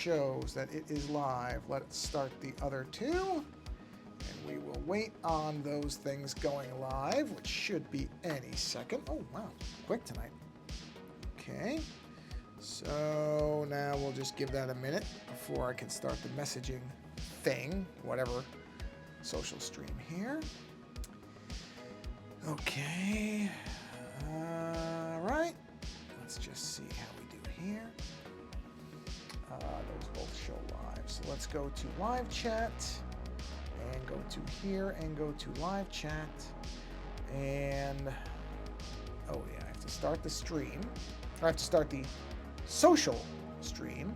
shows that it is live. Let's start the other two. And we will wait on those things going live, which should be any second. Oh, wow. Quick tonight. Okay. So now we'll just give that a minute before I can start the messaging thing, whatever social stream here. Okay. All right. Let's just see how we do here. Those both show live. So let's go to live chat and go to here and go to live chat. And oh yeah, I have to start the stream. I have to start the social stream.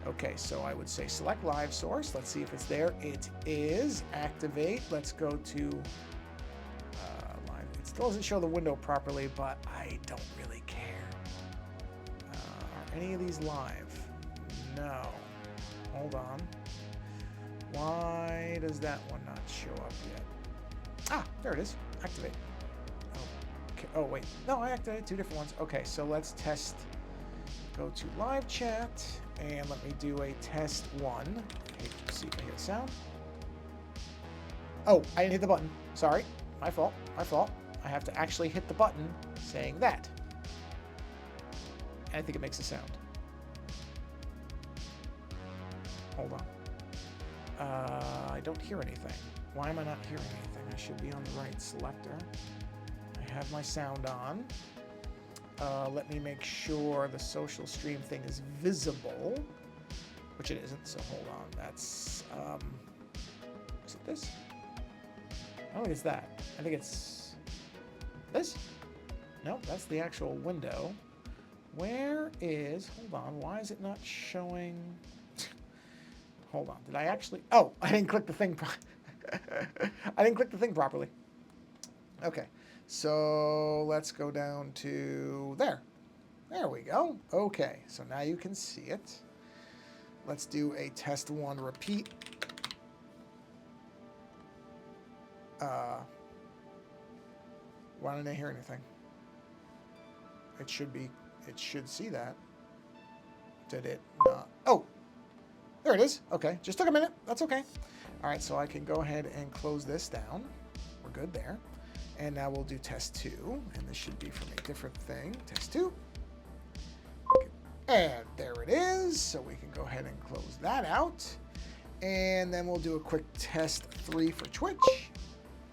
Okay, so I would say select live source. Let's see if it's there. It is. Activate. Let's go to live. It still doesn't show the window properly, but I don't really care. Are any of these live? No. Hold on. Why does that one not show up yet? Ah, there it is. Activate. Okay. Oh, wait. No, I activated two different ones. Okay, so let's test. Go to live chat, and let me do a test one. Okay, see if I hear the sound. Oh, I didn't hit the button. Sorry. My fault. My fault. I have to actually hit the button saying that. And I think it makes a sound. Hold on. I don't hear anything. Why am I not hearing anything? I should be on the right selector. I have my sound on. Let me make sure the social stream thing is visible, which it isn't, so hold on. That's, is it this? I don't think it's that. I think it's this? No, that's the actual window. Where is, hold on, why is it not showing? Hold on, did I actually, oh, I didn't click the thing, I didn't click the thing properly. Okay. So let's go down to there. There we go. Okay, so now you can see it. Let's do a test one repeat. Why didn't I hear anything? It should see that. Did it not? Oh, there it is. Okay, just took a minute. That's okay. All right, so I can go ahead and close this down. We're good there. And now we'll do test two, and this should be from a different thing. Test two. Okay. And there it is. So we can go ahead and close that out. And then we'll do a quick test three for Twitch.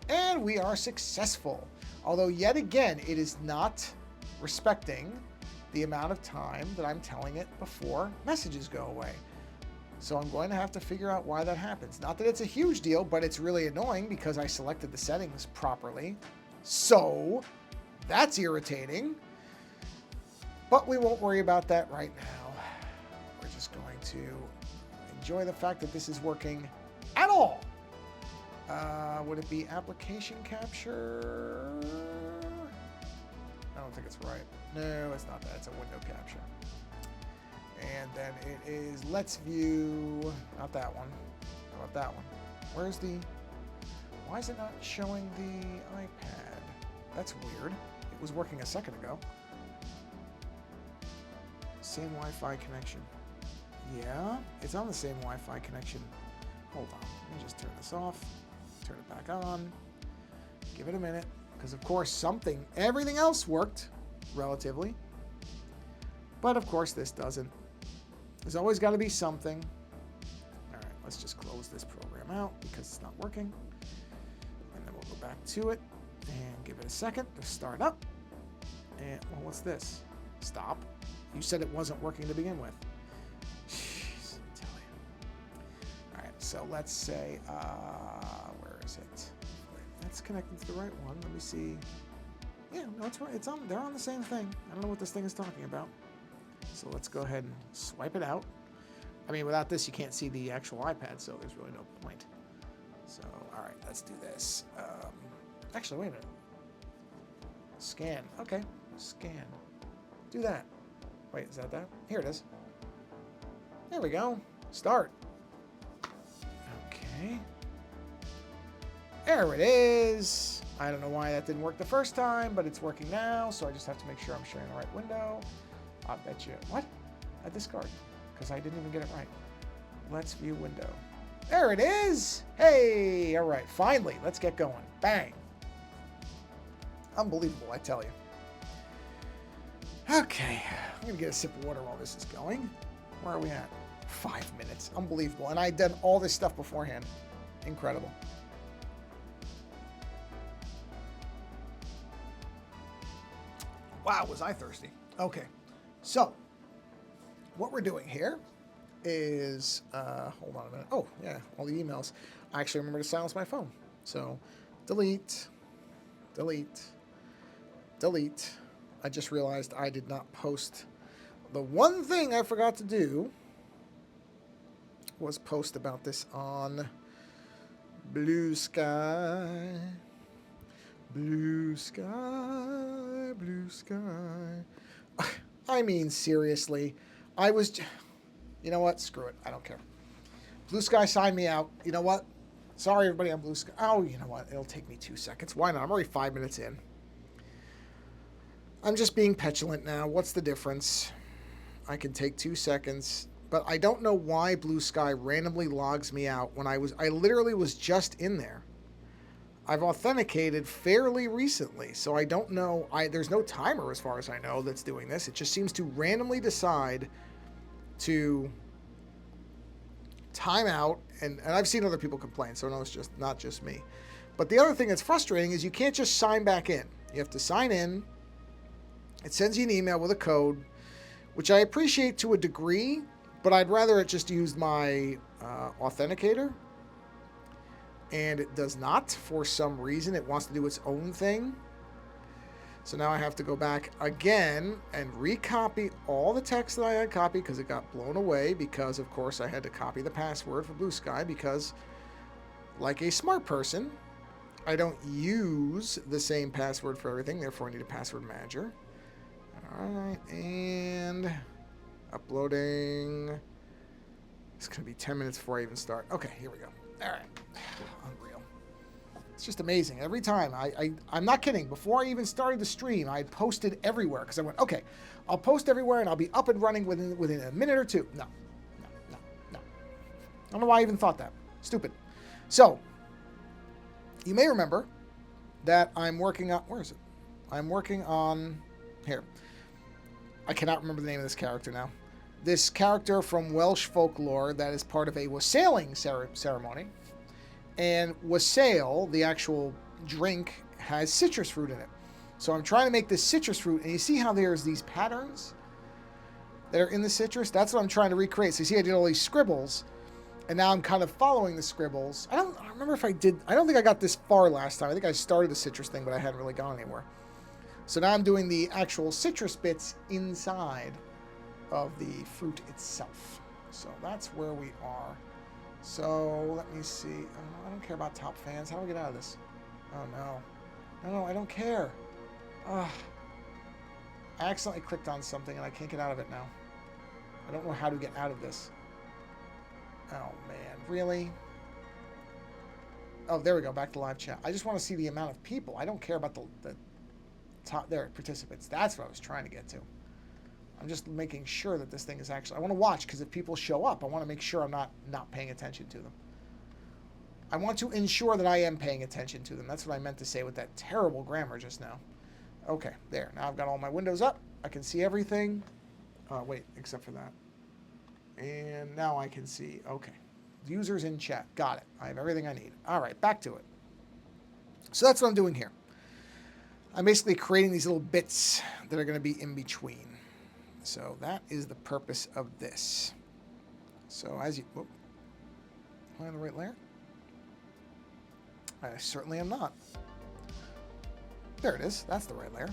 And we are successful. Although yet again, it is not respecting the amount of time that I'm telling it before messages go away. So I'm going to have to figure out why that happens. Not that it's a huge deal, but it's really annoying because I selected the settings properly. So that's irritating. But we won't worry about that right now. We're just going to enjoy the fact that this is working at all. Would it be application capture? I don't think it's right. No, it's not that. It's a window capture. And then it is let's view, not that one. How about that one? Where's the, why is it not showing the iPad? That's weird. It was working a second ago. Same Wi-Fi connection. Yeah, it's on the same Wi-Fi connection. Hold on, let me just turn this off, turn it back on, give it a minute. Because of course everything else worked relatively. But of course this doesn't. There's always got to be something. All right, let's just close this program out because it's not working. And then we'll go back to it and give it a second to start up. And, well, what's this? Stop. You said it wasn't working to begin with. Jeez, I tell you. All right, so let's say, where is it? Wait, that's connected to the right one. Let me see. Yeah, no, it's right. They're on the same thing. I don't know what this thing is talking about. So let's go ahead and swipe it out. I mean, without this, you can't see the actual iPad, so there's really no point. So, all right, let's do this. Actually, wait a minute. Scan. Okay, scan. Do that. Wait, is that? Here it is. There we go. Start. Okay. There it is. I don't know why that didn't work the first time, but it's working now, so I just have to make sure I'm sharing the right window. I bet you. What? I discard. because I didn't even get it right. Let's view window. There it is. Hey, all right, finally, let's get going. Bang. Unbelievable, I tell you. Okay, I'm gonna get a sip of water while this is going. Where are we at? 5 minutes. Unbelievable. And I'd done all this stuff beforehand. Incredible. Wow, was I thirsty. Okay, so what we're doing here is, hold on a minute. Oh, yeah, all the emails. I actually remember to silence my phone. So delete, delete, delete. I just realized I did not post. The one thing I forgot to do was post about this on Blue Sky. Blue sky, blue sky. I mean, seriously, I was, you know what? Screw it. I don't care. Blue Sky signed me out. You know what? Sorry, everybody on Blue Sky. Oh, you know what? It'll take me 2 seconds. Why not? I'm already 5 minutes in. I'm just being petulant now. What's the difference? I can take 2 seconds, but I don't know why Blue Sky randomly logs me out when I literally was just in there. I've authenticated fairly recently, so I don't know. There's no timer as far as I know that's doing this. It just seems to randomly decide to time out, and I've seen other people complain, so no, it's just not just me. But the other thing that's frustrating is you can't just sign back in. You have to sign in. It sends you an email with a code, which I appreciate to a degree, but I'd rather it just use my authenticator. And it does not. For some reason, it wants to do its own thing. So now I have to go back again and recopy all the text that I had copied because it got blown away because, of course, I had to copy the password for Blue Sky because, like a smart person, I don't use the same password for everything. Therefore, I need a password manager. All right, and uploading. It's going to be 10 minutes before I even start. Okay, here we go. All right. Unreal. It's just amazing. Every time, I'm not kidding. Before I even started the stream, I posted everywhere because I went, okay, I'll post everywhere and I'll be up and running within a minute or two. No. I don't know why I even thought that. Stupid. So, you may remember that I'm working on, where is it? I'm working on, here. I cannot remember the name of this character now. This character from Welsh folklore that is part of a wassailing ceremony. And wassail, the actual drink, has citrus fruit in it. So I'm trying to make this citrus fruit, and you see how there's these patterns that are in the citrus? That's what I'm trying to recreate. So you see I did all these scribbles, and now I'm kind of following the scribbles. I don't remember if I did, I don't think I got this far last time. I think I started the citrus thing, but I hadn't really gone anywhere. So now I'm doing the actual citrus bits inside of the fruit itself. So that's where we are. So let me see. I don't care about top fans. How do I get out of this? Oh no. No, I don't care. I accidentally clicked on something and I can't get out of it now. I don't know how to get out of this. Oh man, really? Oh, there we go. Back to live chat. I just want to see the amount of people. I don't care about the top there, participants. That's what I was trying to get to. I'm just making sure that this thing is actually, I want to watch because if people show up, I want to make sure I'm not paying attention to them. I want to ensure that I am paying attention to them. That's what I meant to say with that terrible grammar just now. Okay, there. Now I've got all my windows up. I can see everything. Wait, except for that. And now I can see, okay. Users in chat. Got it. I have everything I need. All right, back to it. So that's what I'm doing here. I'm basically creating these little bits that are going to be in between. So that is the purpose of this. So as you, whoop, am I on the right layer? I certainly am not. There it is. That's the right layer.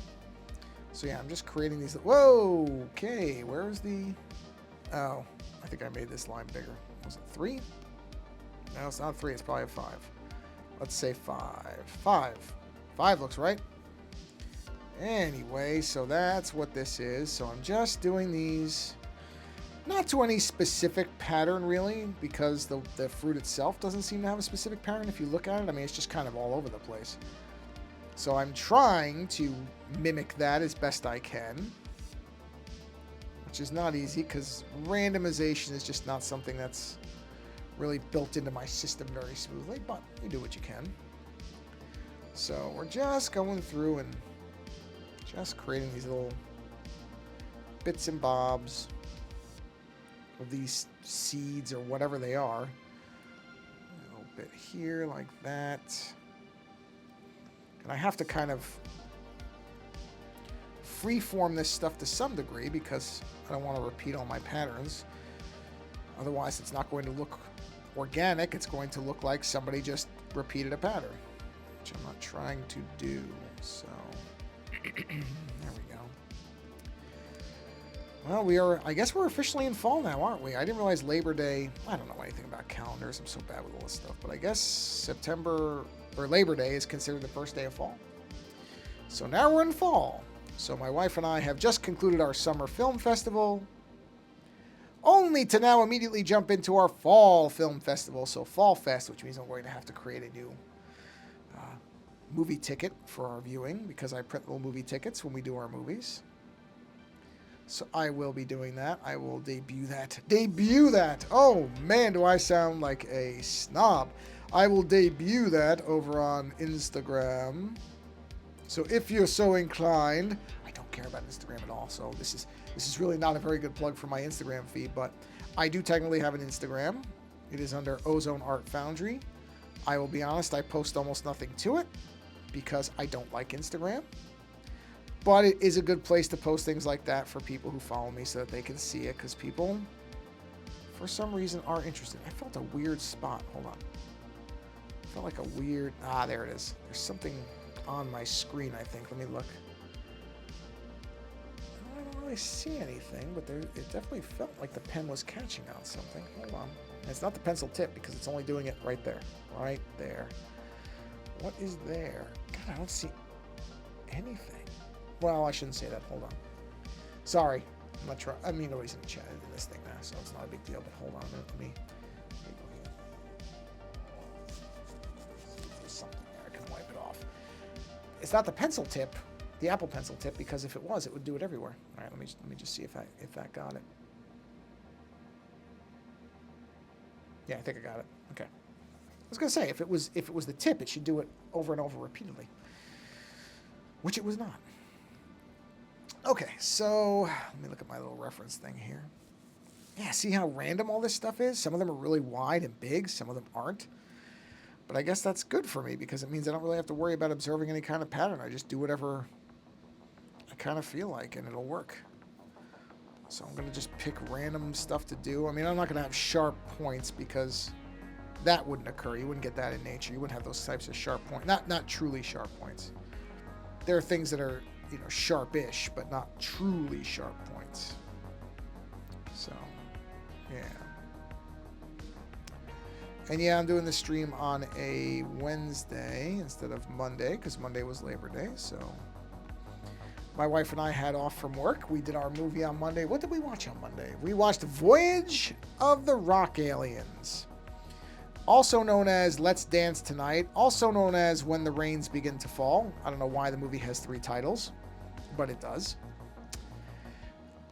So yeah, I'm just creating these. Whoa, okay. Where's the, oh, I think I made this line bigger. Was it 3? No, it's not 3. It's probably a 5. Let's say 5. 5. 5 looks right. Anyway, so that's what this is. So I'm just doing these, not to any specific pattern really, because the fruit itself doesn't seem to have a specific pattern if you look at it. I mean, it's just kind of all over the place. So I'm trying to mimic that as best I can. which is not easy because randomization is just not something that's really built into my system very smoothly, but you do what you can. So we're just going through and just creating these little bits and bobs of these seeds or whatever they are. A little bit here like that. And I have to kind of freeform this stuff to some degree because I don't want to repeat all my patterns. Otherwise, it's not going to look organic. It's going to look like somebody just repeated a pattern, which I'm not trying to do. So there we go. Well, I guess we're officially in fall now, aren't we? I didn't realize Labor Day, I don't know anything about calendars. I'm so bad with all this stuff. But I guess September or Labor Day is considered the first day of fall. So now we're in fall. So my wife and I have just concluded our summer film festival, only to now immediately jump into our fall film festival. So Fall Fest, which means I'm going to have to create a new movie ticket for our viewing because I print little movie tickets when we do our movies. So I will be doing that. I will debut that. Debut that! Oh man, do I sound like a snob. I will debut that over on Instagram. So if you're so inclined, I don't care about Instagram at all, so this is really not a very good plug for my Instagram feed, but I do technically have an Instagram. It is under Ozone Art Foundry. I will be honest, I post almost nothing to it because I don't like Instagram. But it is a good place to post things like that for people who follow me so that they can see it, because people, for some reason, are interested. I felt a weird spot. Hold on. I felt like a weird... there it is. There's something on my screen, I think. Let me look. I don't really see anything, but it definitely felt like the pen was catching on something. Hold on. And it's not the pencil tip because it's only doing it right there. Right there. What is there? God, I don't see anything. Well, I shouldn't say that. Hold on. Sorry. I'm not trying. I mean, nobody's in the chat in this thing now, so it's not a big deal. But hold on a minute. Let me go here. See if there's something there. I can wipe it off. It's not the pencil tip, the Apple Pencil tip, because if it was, it would do it everywhere. All right. Let me just see if that got it. Yeah, I think I got it. Okay. I was gonna say if it was the tip, it should do it over and over repeatedly, which it was not. Okay, so let me look at my little reference thing here. Yeah, see how random all this stuff is? Some of them are really wide and big, some of them aren't. But I guess that's good for me because it means I don't really have to worry about observing any kind of pattern. I just do whatever I kind of feel like and it'll work. So I'm going to just pick random stuff to do. I mean, I'm not going to have sharp points because that wouldn't occur. You wouldn't get that in nature. You wouldn't have those types of sharp points. Not truly sharp points. There are things that are, sharpish, but not truly sharp points. So, yeah. And yeah, I'm doing the stream on a Wednesday instead of Monday because Monday was Labor Day. So, my wife and I had off from work. We did our movie on Monday. What did we watch on Monday? We watched Voyage of the Rock Aliens, also known as Let's Dance Tonight, also known as When the Rains Begin to Fall. I don't know why the movie has 3 titles, but it does.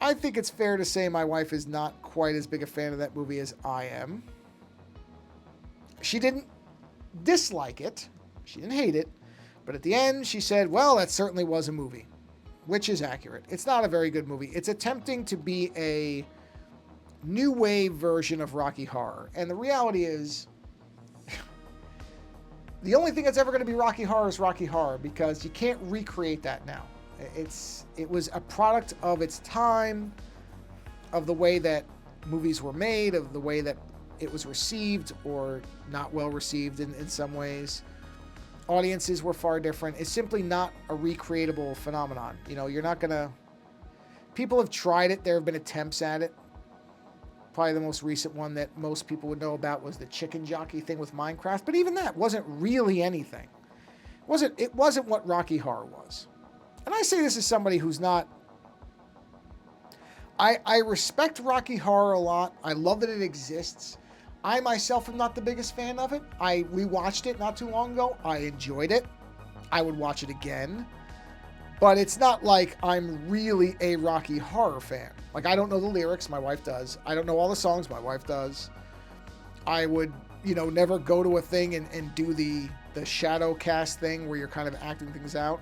I think it's fair to say my wife is not quite as big a fan of that movie as I am. She didn't dislike it. She didn't hate it. But at the end, she said, well, that certainly was a movie, which is accurate. It's not a very good movie. It's attempting to be a new wave version of Rocky Horror. And the reality is, the only thing that's ever going to be Rocky Horror is Rocky Horror because you can't recreate that now. It was a product of its time, of the way that movies were made, of the way that it was received or not well received in some ways. Audiences were far different. It's simply not a recreatable phenomenon. You're not going to... People have tried it. There have been attempts at it. Probably the most recent one that most people would know about was the chicken jockey thing with Minecraft. But even that wasn't really anything. It wasn't what Rocky Horror was. And I say this as somebody who's not... I respect Rocky Horror a lot. I love that it exists. I myself am not the biggest fan of it. We watched it not too long ago. I enjoyed it. I would watch it again. But it's not like I'm really a Rocky Horror fan. Like, I don't know the lyrics. My wife does. I don't know all the songs. My wife does. I would, never go to a thing and do the shadow cast thing where you're kind of acting things out.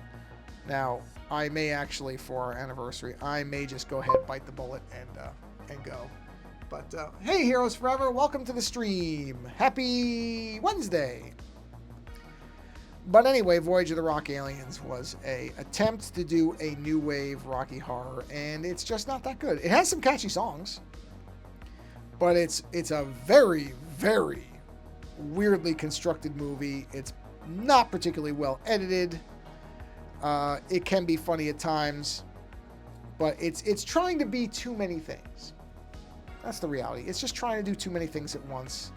Now, I may actually, for our anniversary, I may just go ahead, bite the bullet, and go. But, hey, Heroes Forever, welcome to the stream. Happy Wednesday. But anyway, Voyage of the Rock Aliens was a attempt to do a new wave Rocky Horror, and it's just not that good. It has some catchy songs, but it's a very, very weirdly constructed movie. It's not particularly well edited. It can be funny at times, but it's trying to be too many things. That's the reality. It's just trying to do too many things at once.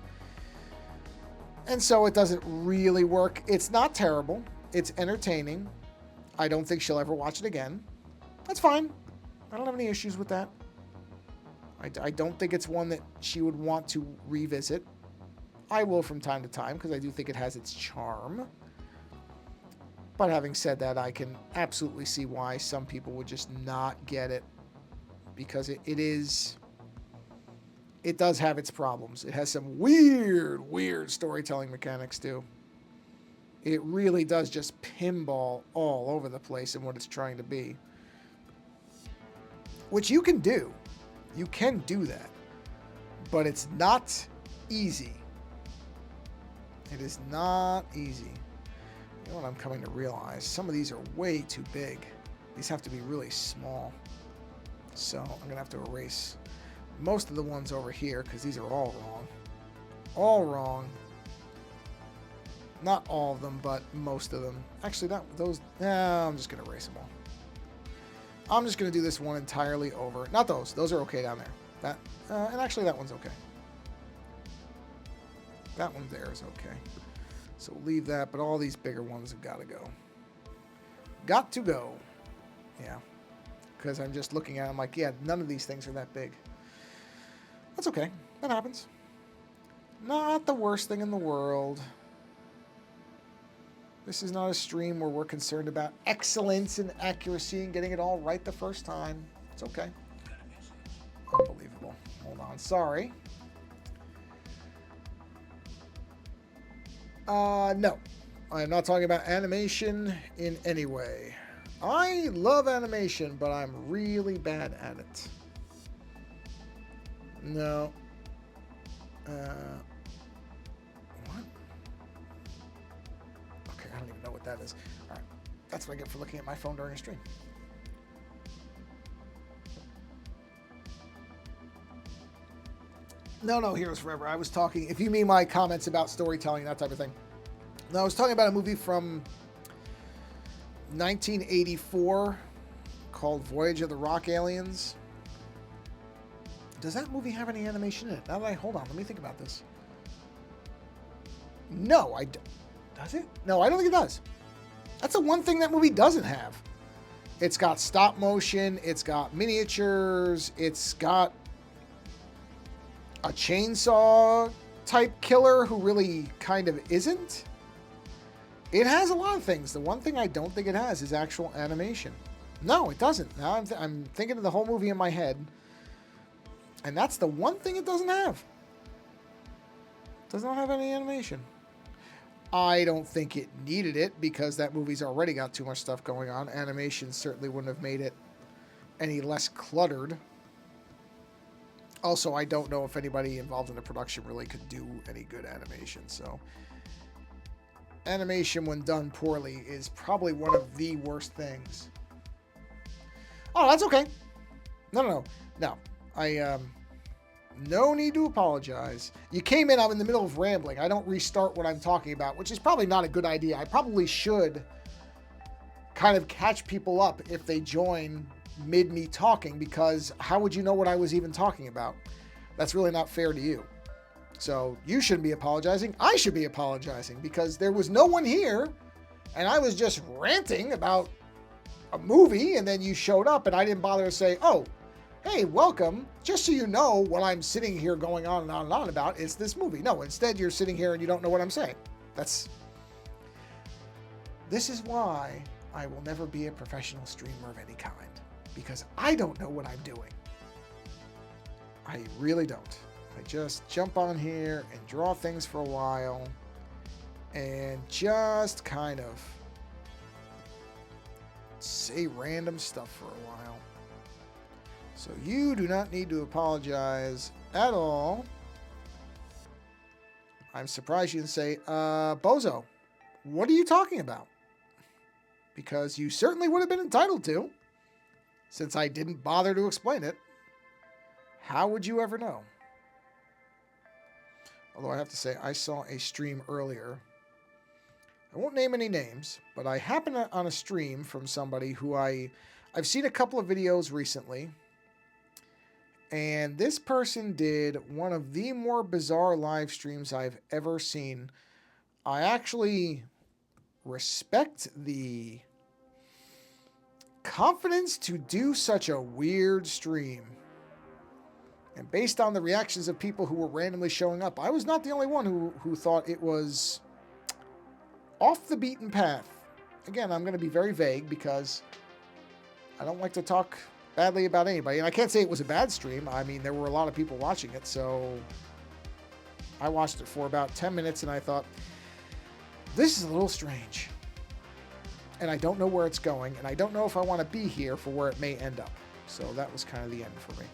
And so it doesn't really work. It's not terrible. It's entertaining. I don't think she'll ever watch it again. That's fine. I don't have any issues with that. I don't think it's one that she would want to revisit. I will from time to time because I do think it has its charm. But having said that, I can absolutely see why some people would just not get it, because it does have its problems. It has some weird storytelling mechanics too. It really does just pinball all over the place in what it's trying to be. Which you can do. You can do that. But it's not easy. It is not easy. You know what I'm coming to realize? Some of these are way too big. These have to be really small. So I'm going to have to erase most of the ones over here because these are all wrong. All wrong. Not all of them, but most of them. Actually, I'm just going to erase them all. I'm just going to do this one entirely over. Not those. Those are okay down there. And actually, that one's okay. That one there is okay. So we'll leave that, but all these bigger ones have got to go. Got to go. Yeah. Because I'm just looking at them like, yeah, none of these things are that big. That's okay. That happens. Not the worst thing in the world. This is not a stream where we're concerned about excellence and accuracy and getting it all right the first time. It's okay. Unbelievable. Hold on. Sorry. No. I'm not talking about animation in any way. I love animation, but I'm really bad at it. No. What? Okay, I don't even know what that is. All right. That's what I get for looking at my phone during a stream. No, Heroes Forever. I was talking, if you mean my comments about storytelling, that type of thing. No, I was talking about a movie from 1984 called Voyage of the Rock Aliens. Does that movie have any animation in it? Hold on, let me think about this. No, does it? No, I don't think it does. That's the one thing that movie doesn't have. It's got stop motion, it's got miniatures, it's got a chainsaw type killer who really kind of isn't. It has a lot of things. The one thing I don't think it has is actual animation. No, it doesn't. Now I'm thinking of the whole movie in my head. And that's the one thing it doesn't have. It does not have any animation. I don't think it needed it because that movie's already got too much stuff going on. Animation certainly wouldn't have made it any less cluttered. Also, I don't know if anybody involved in the production really could do any good animation. So, animation when done poorly is probably one of the worst things. Oh, that's okay. No. No need to apologize. You came in, I'm in the middle of rambling. I don't restart what I'm talking about, which is probably not a good idea. I probably should kind of catch people up if they join mid me talking, because how would you know what I was even talking about? That's really not fair to you. So you shouldn't be apologizing. I should be apologizing because there was no one here and I was just ranting about a movie, and then you showed up and I didn't bother to say, oh, hey, welcome. Just so you know what I'm sitting here going on and on and on about is this movie. No, instead you're sitting here and you don't know what I'm saying. This is why I will never be a professional streamer of any kind because I don't know what I'm doing. I really don't. I just jump on here and draw things for a while and just kind of say random stuff for a while. So you do not need to apologize at all. I'm surprised you didn't say, Bozo, what are you talking about? Because you certainly would have been entitled to, since I didn't bother to explain it. How would you ever know? Although I have to say, I saw a stream earlier. I won't name any names, but I happened on a stream from somebody who I've seen a couple of videos recently. And this person did one of the more bizarre live streams I've ever seen. I actually respect the confidence to do such a weird stream. And based on the reactions of people who were randomly showing up, I was not the only one who thought it was off the beaten path. Again, I'm going to be very vague because I don't like to talk badly about anybody. And I can't say it was a bad stream. I mean, there were a lot of people watching it, so I watched it for about 10 minutes and I thought, this is a little strange. And I don't know where it's going, and I don't know if I want to be here for where it may end up. So that was kind of the end for me.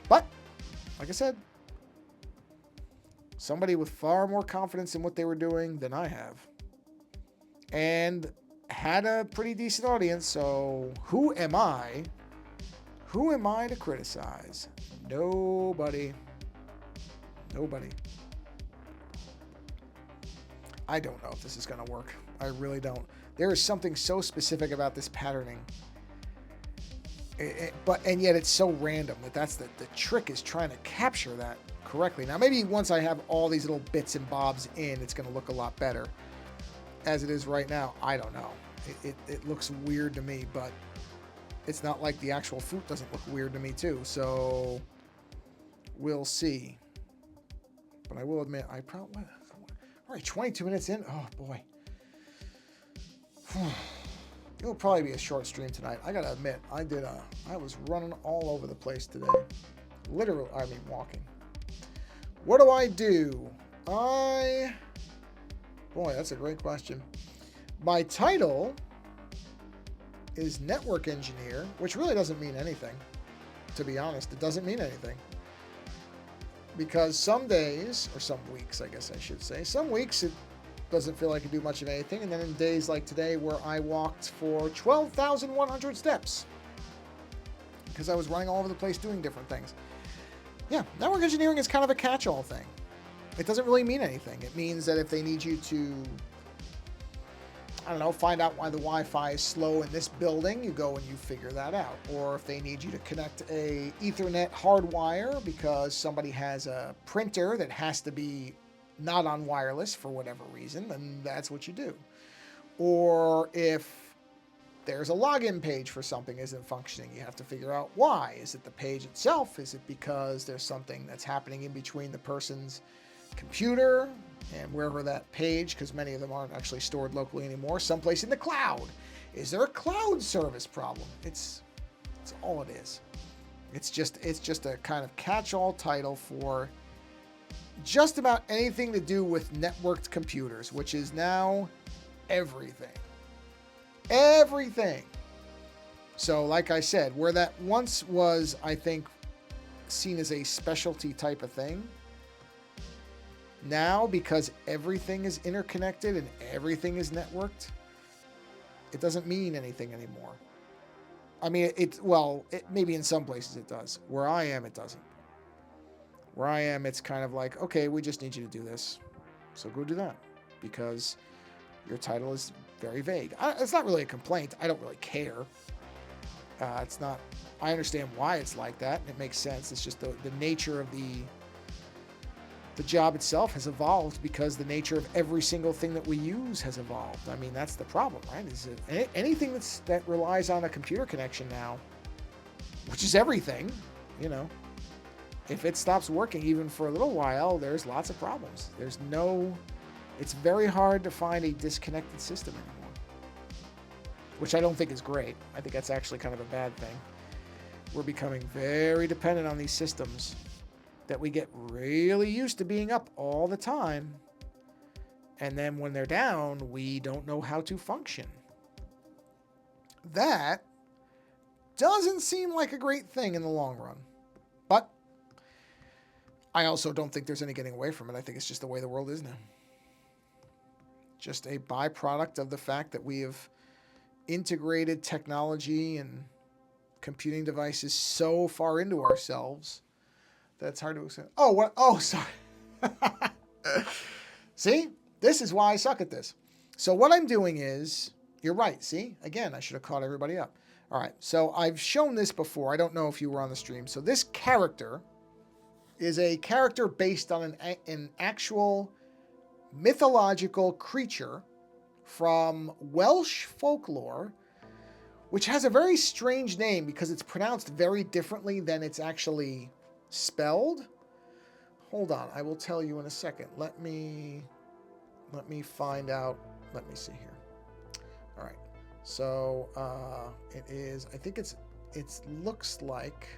But, like I said, somebody with far more confidence in what they were doing than I have. And had a pretty decent audience, so who am I? Who am I to criticize? Nobody. Nobody. I don't know if this is going to work. I really don't. There is something so specific about this patterning. And yet it's so random that's the trick, is trying to capture that correctly. Now, maybe once I have all these little bits and bobs in, it's going to look a lot better. As it is right now, I don't know. It looks weird to me, but it's not like the actual fruit doesn't look weird to me too. So we'll see. But I will admit, I probably... All right, 22 minutes in. Oh, boy. It'll probably be a short stream tonight. I gotta admit, I was running all over the place today. Literally, I mean, walking. What do I do? Boy, that's a great question. My title is network engineer, which really doesn't mean anything. To be honest, it doesn't mean anything. Because some days, or some weeks, I guess I should say, some weeks it doesn't feel like I do much of anything. And then in days like today where I walked for 12,100 steps because I was running all over the place doing different things. Yeah, network engineering is kind of a catch-all thing. It doesn't really mean anything. It means that if they need you to, I don't know, find out why the Wi-Fi is slow in this building, you go and you figure that out. Or if they need you to connect a Ethernet hardwire because somebody has a printer that has to be not on wireless for whatever reason, then that's what you do. Or if there's a login page for something isn't functioning, you have to figure out why. Is it the page itself? Is it because there's something that's happening in between the person's computer and wherever that page, because many of them aren't actually stored locally anymore, someplace in the cloud? Is there a cloud service problem? It's all it is. It's just a kind of catch-all title for just about anything to do with networked computers, which is now everything. Everything. So, like I said, where that once was, I think, seen as a specialty type of thing, now, because everything is interconnected and everything is networked, it doesn't mean anything anymore. I mean, maybe in some places it does. Where I am, it doesn't. Where I am, it's kind of like, okay, we just need you to do this. So go do that. Because your title is very vague. It's not really a complaint. I don't really care. It's not... I understand why it's like that. It makes sense. It's just the nature of the job itself has evolved because the nature of every single thing that we use has evolved. I mean, that's the problem, right? Is it anything that relies on a computer connection now, which is everything, you know, if it stops working even for a little while, there's lots of problems. It's very hard to find a disconnected system anymore. which I don't think is great. I think that's actually kind of a bad thing. We're becoming very dependent on these systems that we get really used to being up all the time. And then when they're down, we don't know how to function. That doesn't seem like a great thing in the long run. But I also don't think there's any getting away from it. I think it's just the way the world is now. Just a byproduct of the fact that we have integrated technology and computing devices so far into ourselves that it's hard to accept. Oh, what? Oh, sorry. See? This is why I suck at this. So what I'm doing is, you're right. See? Again, I should have caught everybody up. All right. So I've shown this before. I don't know if you were on the stream. So this character is a character based on an actual mythological creature from Welsh folklore, which has a very strange name because it's pronounced very differently than it's actually spelled. Hold on, I will tell you in a second. Let me find out. Let me see here. All right. So it is. I think it looks like.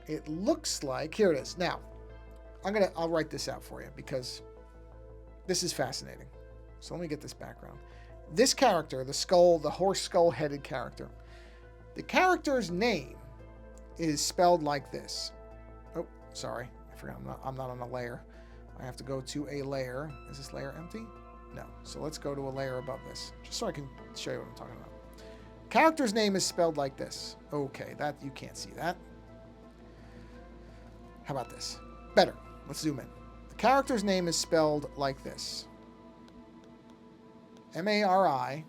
It looks like. Here it is. Now, I'll write this out for you because this is fascinating. So let me get this background. This character, the horse skull-headed character, the character's name is spelled like this. Oh, sorry. I forgot. I'm not on a layer. I have to go to a layer. Is this layer empty? No. So let's go to a layer above this, just so I can show you what I'm talking about. Character's name is spelled like this. Okay, that you can't see that. How about this? Better. Let's zoom in. The character's name is spelled like this. Marilwyd.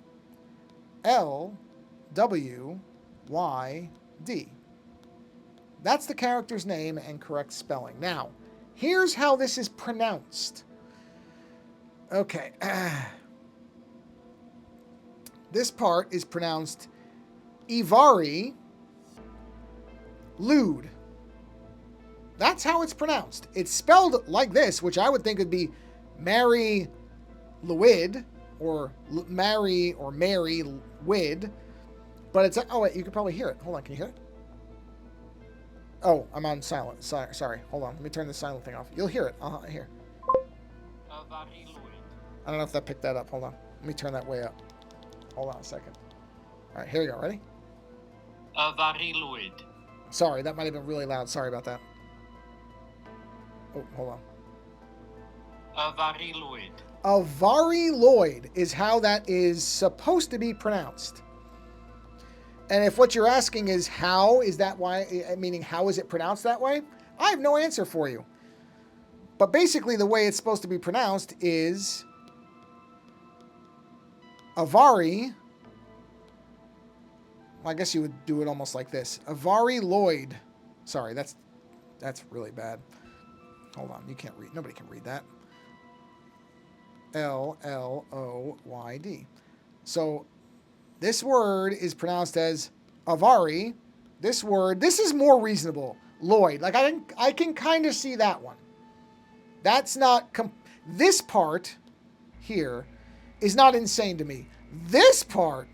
That's the character's name and correct spelling. Now, here's how this is pronounced. Okay. This part is pronounced Mari Lwyd. That's how it's pronounced. It's spelled like this, which I would think would be Mari Lwyd or Mari Lwyd. But it's like, oh wait, you can probably hear it. Hold on, can you hear it? Oh, I'm on silent. Sorry. Hold on. Let me turn the silent thing off. You'll hear it. Here. Mari Lwyd. I don't know if that picked that up. Hold on. Let me turn that way up. Hold on a second. All right, here we go. Ready? Mari Lwyd. Sorry, that might have been really loud. Sorry about that. Oh, hold on. Mari Lwyd. Mari Lwyd is how that is supposed to be pronounced. And if what you're asking is how is that why, meaning how is it pronounced that way? I have no answer for you. But basically the way it's supposed to be pronounced is Mari. I guess you would do it almost like this. Mari Lwyd. Sorry, that's really bad. Hold on, you can't read. Nobody can read that. Lloyd. So this word is pronounced as Mari. This is more reasonable. Lloyd. Like I can kind of see that one. That's not this part here is not insane to me. This part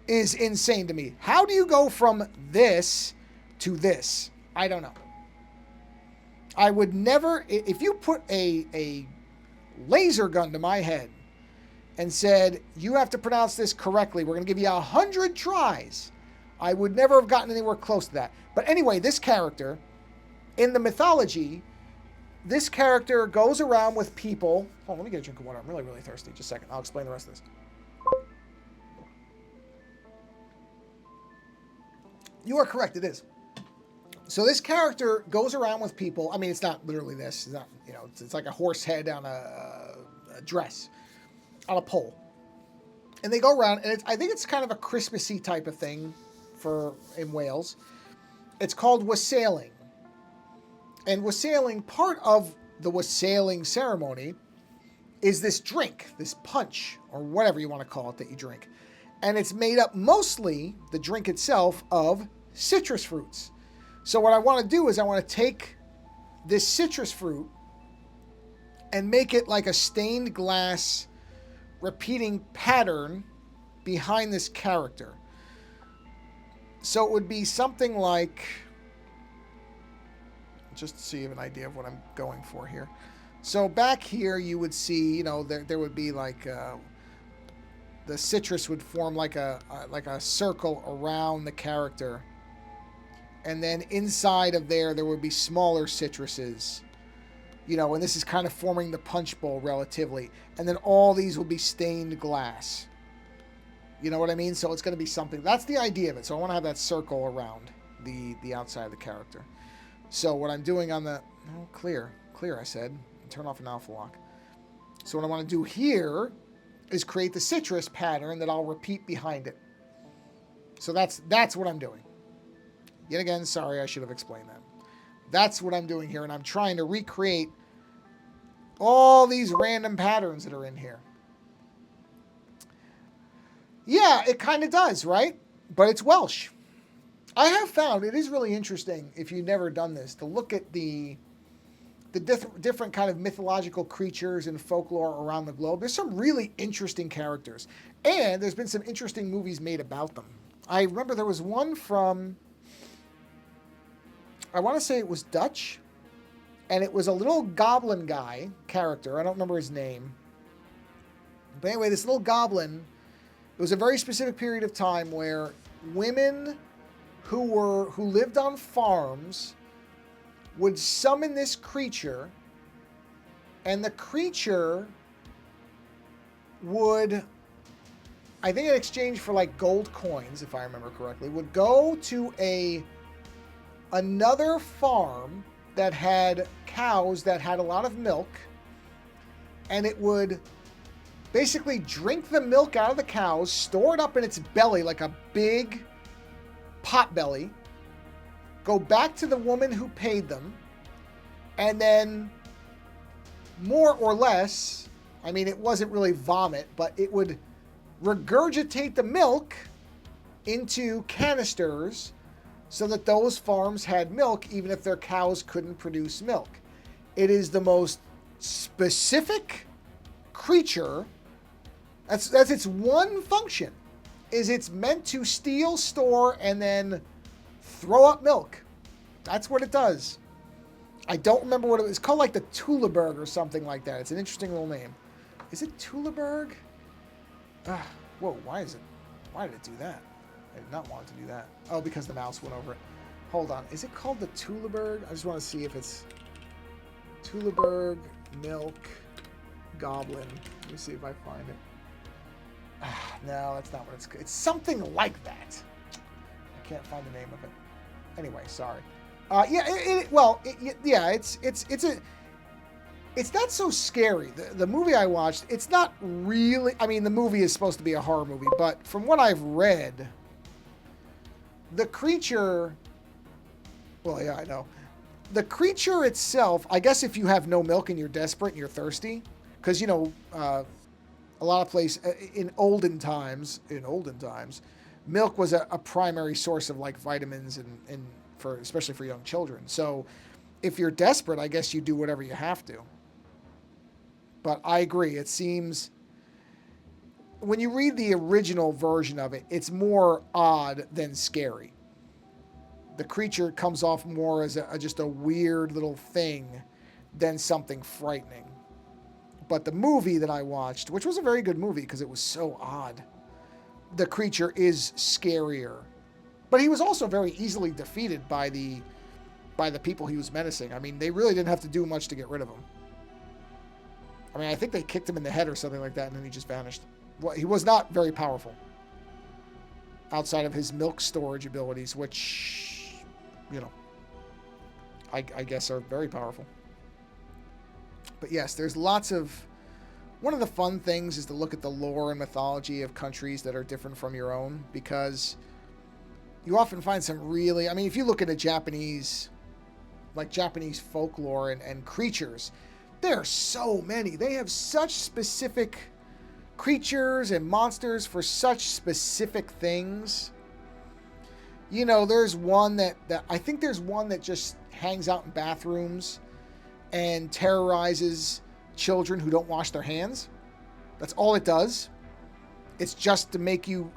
is insane to me. How do you go from this to this? I don't know. I would never, if you put a laser gun to my head and said, you have to pronounce this correctly, we're going to give you 100 tries, I would never have gotten anywhere close to that. But anyway, this character, in the mythology, this character goes around with people. Hold on, let me get a drink of water. I'm really, really thirsty. Just a second. I'll explain the rest of this. You are correct. It is. So this character goes around with people. I mean, it's not literally this. It's not, it's like a horse head on a dress on a pole. And they go around, and I think it's kind of a Christmassy type of thing in Wales. It's called wassailing. And wassailing, part of the wassailing ceremony is this drink, this punch, or whatever you want to call it that you drink. And it's made up mostly, the drink itself, of citrus fruits. So what I want to do is I want to take this citrus fruit and make it like a stained glass repeating pattern behind this character. So it would be something like, just so you have an idea of what I'm going for here. So back here you would see, you know, there would be like the citrus would form like a circle around the character. And then inside of there would be smaller citruses. You know, and this is kind of forming the punch bowl relatively. And then all these will be stained glass. You know what I mean? So it's going to be something. That's the idea of it. So I want to have that circle around the outside of the character. So what I'm doing on the... Oh, clear, I said. Turn off an alpha lock. So what I want to do here is create the citrus pattern that I'll repeat behind it. So that's what I'm doing. Yet again, sorry, I should have explained that. That's what I'm doing here, and I'm trying to recreate all these random patterns that are in here. Yeah, it kind of does, right? But it's Welsh. I have found it is really interesting, if you've never done this, to look at the different kind of mythological creatures and folklore around the globe. There's some really interesting characters. And there's been some interesting movies made about them. I remember there was one from... I want to say it was Dutch, and it was a little goblin guy character. I don't remember his name. But anyway, this little goblin, it was a very specific period of time where women who lived on farms would summon this creature, and the creature would, I think in exchange for like gold coins, if I remember correctly, would go to another farm that had cows that had a lot of milk, and it would basically drink the milk out of the cows, store it up in its belly like a big pot belly, go back to the woman who paid them, and then more or less, I mean, it wasn't really vomit, but it would regurgitate the milk into canisters so that those farms had milk, even if their cows couldn't produce milk. It is the most specific creature. That's its one function, is it's meant to steal, store, and then throw up milk. That's what it does. I don't remember what it was. It's called like the Tuliberg or something like that. It's an interesting little name. Is it Tuliberg? Whoa, why did it do that? I did not want it to do that. Oh, because the mouse went over it. Hold on. Is it called the Tuliberg? I just want to see if it's Tuliberg Milk Goblin. Let me see if I find it. No, that's not what it's... It's something like that. I can't find the name of it. Anyway, sorry. It's not so scary. The movie I watched, it's not really... I mean, the movie is supposed to be a horror movie, but from what I've read, the creature... Well, yeah, I know. The creature itself, I guess if you have no milk and you're desperate and you're thirsty, because, you know, a lot of places, in olden times, milk was a primary source of, like, vitamins and for especially for young children. So if you're desperate, I guess you do whatever you have to. But I agree. It seems, when you read the original version of it, it's more odd than scary. The creature comes off more as just a weird little thing than something frightening. But the movie that I watched, which was a very good movie because it was so odd, the creature is scarier. But he was also very easily defeated by the people he was menacing. I mean, they really didn't have to do much to get rid of him. I mean, I think they kicked him in the head or something like that, and then he just vanished. Well, he was not very powerful. Outside of his milk storage abilities, which, you know, I guess are very powerful. But yes, there's lots of... One of the fun things is to look at the lore and mythology of countries that are different from your own, because you often find some really... I mean, if you look at a Japanese folklore and creatures, there are so many. They have such specific creatures and monsters for such specific things. You know, there's one that I think there's one that just hangs out in bathrooms and terrorizes children who don't wash their hands. That's all it does. It's just to make you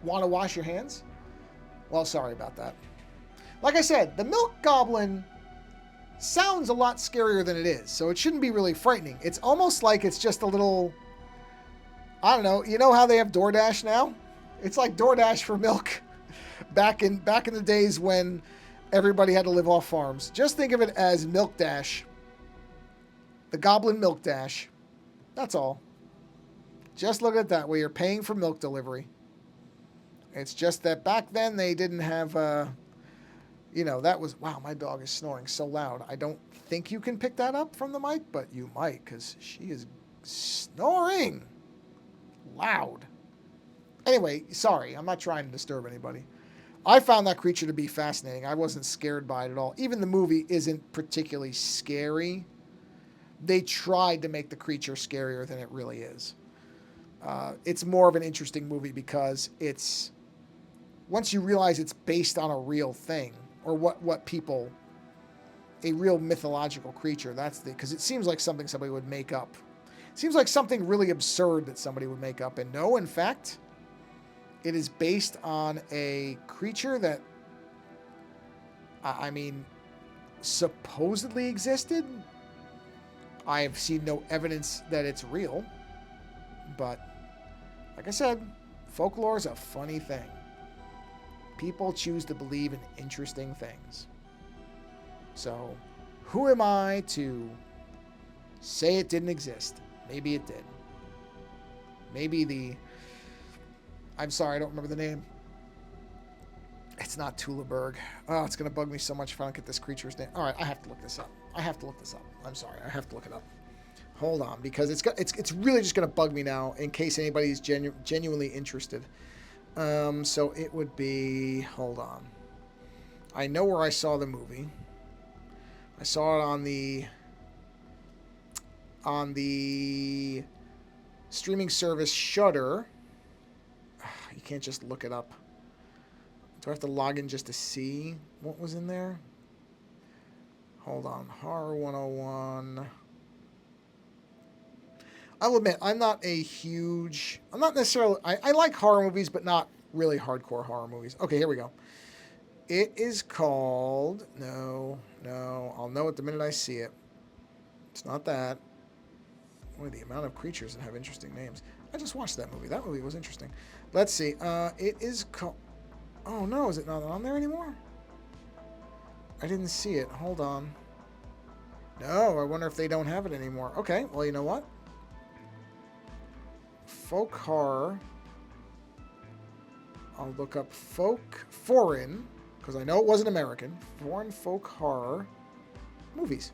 want to wash your hands? Well, sorry about that. Like I said, the milk goblin sounds a lot scarier than it is, so it shouldn't be really frightening. It's almost like it's just a little, I don't know, you know how they have DoorDash now? It's like DoorDash for milk back in the days when everybody had to live off farms. Just think of it as Milk Dash. The Goblin Milk Dash. That's all. Just look at it that way. You're paying for milk delivery. It's just that back then they didn't have, that was, wow, my dog is snoring so loud. I don't think you can pick that up from the mic, but you might because she is snoring loud. Anyway, sorry. I'm not trying to disturb anybody. I found that creature to be fascinating. I wasn't scared by it at all. Even the movie isn't particularly scary. They tried to make the creature scarier than it really is. It's more of an interesting movie because it's, once you realize it's based on a real thing, or what people, a real mythological creature, because it seems like something somebody would make up. It seems like something really absurd that somebody would make up. And no, in fact, it is based on a creature that, supposedly existed. I have seen no evidence that it's real. But, like I said, folklore is a funny thing. People choose to believe in interesting things. So, who am I to say it didn't exist? Maybe it did. Maybe I'm sorry, I don't remember the name. It's not Tulaberg. Oh, it's going to bug me so much if I don't get this creature's name. All right, I have to look this up. I'm sorry, I have to look it up. Hold on, because it's really just going to bug me now in case anybody's genuinely interested. So it would be, hold on. I know where I saw the movie. I saw it on the streaming service Shudder. You can't just look it up. Do I have to log in just to see what was in there? Hold on. Horror 101. I'll admit, I'm not necessarily, I like horror movies, but not really hardcore horror movies. Okay, here we go. It is called, no, I'll know it the minute I see it. It's not that. Boy, the amount of creatures that have interesting names. I just watched that movie. That movie was interesting. Let's see. It is called, oh no, is it not on there anymore? I didn't see it. Hold on. No, I wonder if they don't have it anymore. Okay, well, you know what? Folk horror. I'll look up foreign, because I know it wasn't American. Foreign folk horror movies.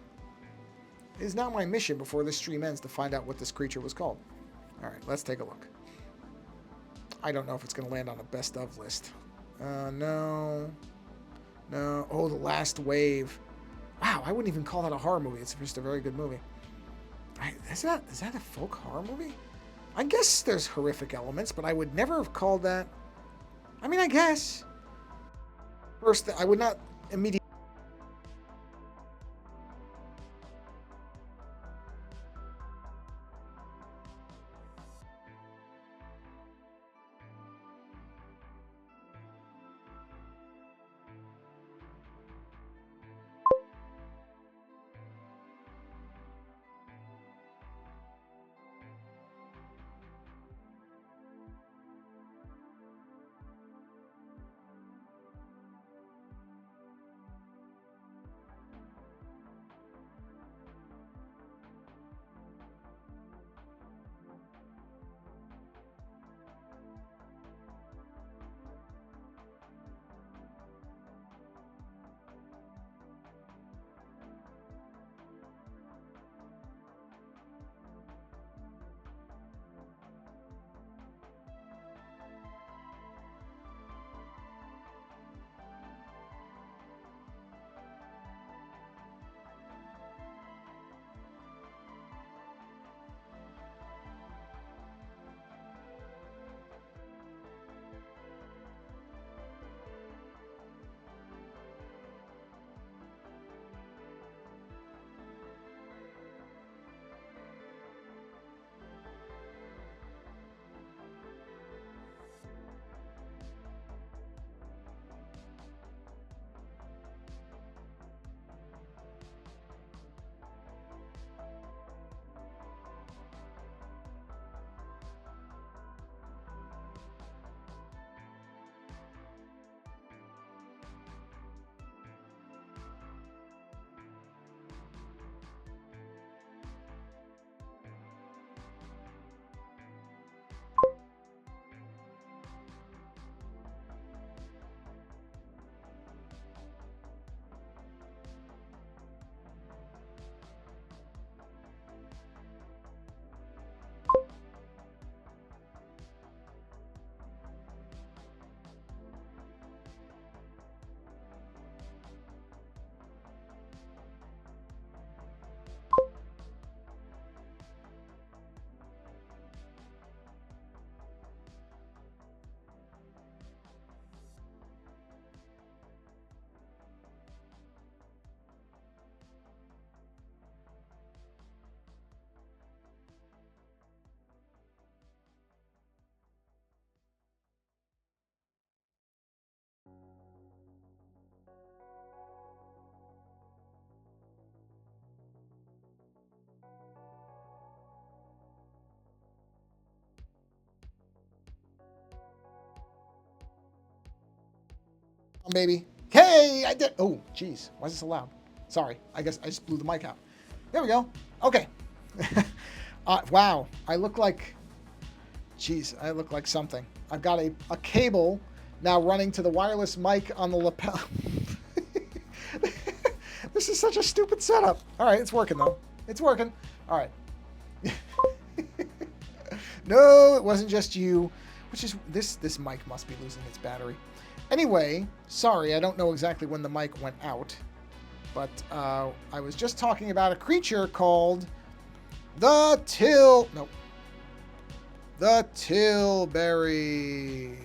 It is now my mission before this stream ends to find out what this creature was called. All right, let's take a look. I don't know if it's going to land on a best of list. No. Oh, The Last Wave. Wow, I wouldn't even call that a horror movie. It's just a very good movie. Is that a folk horror movie? I guess there's horrific elements, but I would never have called that. I mean, I guess. First, I would not immediately. baby. Hey, I did. Oh, jeez. Why is this so loud? Sorry. I guess I just blew the mic out. There we go. Okay. Wow. I look like... Jeez, I look like something. I've got a cable now running to the wireless mic on the lapel. This is such a stupid setup. All right, it's working, though. It's working. All right. No, it wasn't just you. Which is... This mic must be losing its battery. Anyway, sorry, I don't know exactly when the mic went out. But I was just talking about a creature called the Tilbury.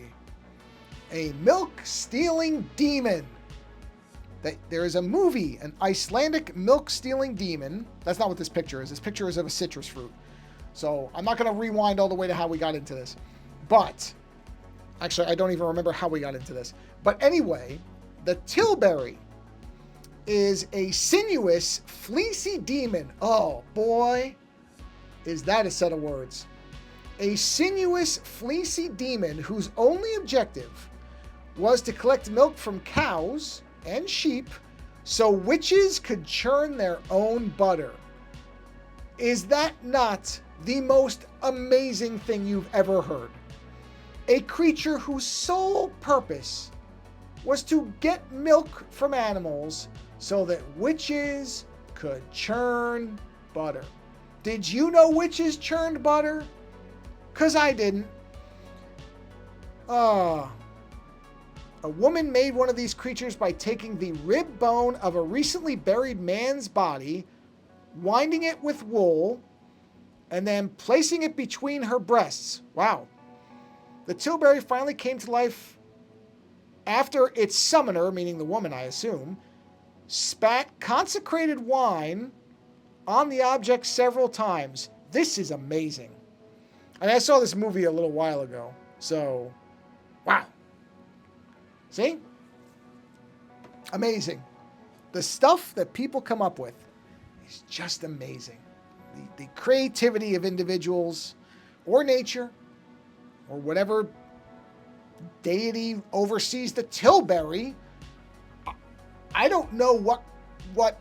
A milk-stealing demon. There is a movie, an Icelandic milk-stealing demon. That's not what this picture is. This picture is of a citrus fruit. So I'm not going to rewind all the way to how we got into this. But, actually, I don't even remember how we got into this. But anyway, the Tilbury is a sinuous, fleecy demon. Oh, boy. Is that a set of words. A sinuous, fleecy demon whose only objective was to collect milk from cows and sheep so witches could churn their own butter. Is that not the most amazing thing you've ever heard? A creature whose sole purpose was to get milk from animals so that witches could churn butter. Did you know witches churned butter? 'Cause I didn't. A woman made one of these creatures by taking the rib bone of a recently buried man's body, winding it with wool, and then placing it between her breasts. Wow. The Tilbury finally came to life after its summoner, meaning the woman, I assume, spat consecrated wine on the object several times. This is amazing. And I saw this movie a little while ago. So, wow. See? Amazing. The stuff that people come up with is just amazing. The creativity of individuals or nature or whatever deity oversees the Tilbury. I don't know what